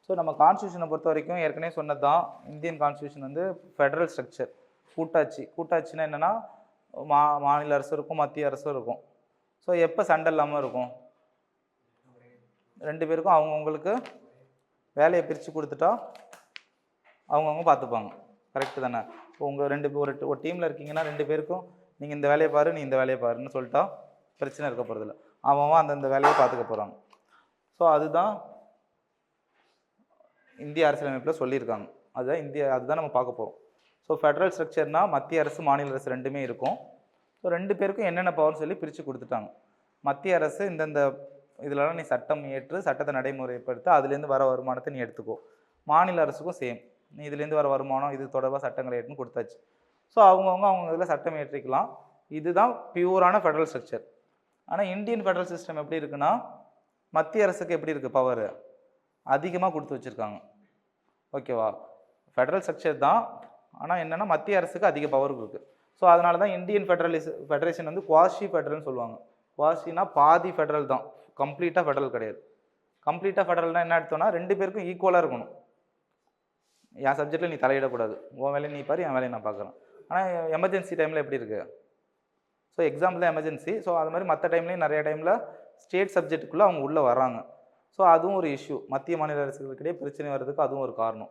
So நம்ம கான்ஸ்டியூஷனை பொறுத்த வரைக்கும் ஏற்கனவே சொன்னது தான், இந்தியன் கான்ஸ்டியூஷன் வந்து ஃபெடரல் ஸ்ட்ரக்சர், கூட்டாட்சி. கூட்டாட்சினா என்னென்னா மாநில அரசு இருக்கும், மத்திய அரசும் இருக்கும். ஸோ எப்போ சண்டை இல்லாமல் இருக்கும்? 2 பேருக்கும் அவங்கவுங்களுக்கு வேலையை பிரித்து கொடுத்துட்டா அவங்கவுங்க பார்த்துப்பாங்க. கரெக்டு தானே? இப்போ உங்கள் ஒரு டீமில் இருக்கீங்கன்னா 2 பேருக்கும் நீங்கள் இந்த வேலையை பாரு, நீ இந்த வேலையை பாருன்னு சொல்லிட்டா பிரச்சனை இருக்க போகிறதில்ல. அவன் அந்தந்த வேலையை பார்த்துக்க போகிறாங்க. ஸோ அதுதான் இந்திய அரசியலமைப்பில் சொல்லியிருக்காங்க. அதுதான் நம்ம பார்க்க போகிறோம். ஸோ ஃபெடரல் ஸ்ட்ரக்சர்னால் மத்திய அரசு மாநில அரசு 2மே இருக்கும். ஸோ 2 பேருக்கும் என்னென்ன பவர்னு சொல்லி பிரித்து கொடுத்துட்டாங்க. மத்திய அரசு இந்தந்த இதிலலாம் நீ சட்டம் ஏற்று சட்டத்தை நடைமுறைப்படுத்த அதுலேருந்து வர வருமானத்தை நீ எடுத்துக்கோ. மாநில அரசுக்கும் சேம், நீ இதுலேருந்து வர வருமானம் இது தொடர்பாக சட்டங்களை ஏற்றுன்னு கொடுத்தாச்சு. ஸோ அவங்க இதில் சட்டம் ஏற்றிக்கலாம். இதுதான் பியூரான ஃபெடரல் ஸ்ட்ரக்சர். ஆனால் இந்தியன் ஃபெடரல் சிஸ்டம் எப்படி இருக்குன்னா, மத்திய அரசுக்கு எப்படி இருக்குது பவர்? அதிகமாக கொடுத்து வச்சுருக்காங்க. ஓகேவா? ஃபெடரல் ஸ்ட்ரக்சர் தான், ஆனால் என்னென்னா மத்திய அரசுக்கு அதிக பவர் இருக்குது. ஸோ அதனால தான் இந்தியன் ஃபெடரேஷன் வந்து குவாஷி ஃபெடரல்னு சொல்லுவாங்க. குவாஷினா பாதி ஃபெடரல் தான், கம்ப்ளீட்டாக ஃபெடரல் கிடையாது. கம்ப்ளீட்டாக ஃபெடரல்னால் என்ன எடுத்தோன்னா 2 பேருக்கும் ஈக்குவலாக இருக்கணும். என் சப்ஜெக்டில் நீ தலையிடக்கூடாது, உன் வேலையை நீ பாரு, என் வேலையை நான் பார்க்குறேன். ஆனால் எமர்ஜென்சி டைமில் எப்படி இருக்குது? ஸோ எக்ஸாம்பிள் தான் எமர்ஜென்சி. ஸோ அது மாதிரி மற்ற டைம்லேயும் நிறைய டைமில் ஸ்டேட் சப்ஜெக்ட்டுக்குள்ளே அவங்க உள்ளே வர்றாங்க. ஸோ அதுவும் ஒரு இஷ்யூ. மத்திய மாநில அரசுகளுக்கிடையே பிரச்சனை வர்றதுக்கு அதுவும் ஒரு காரணம்.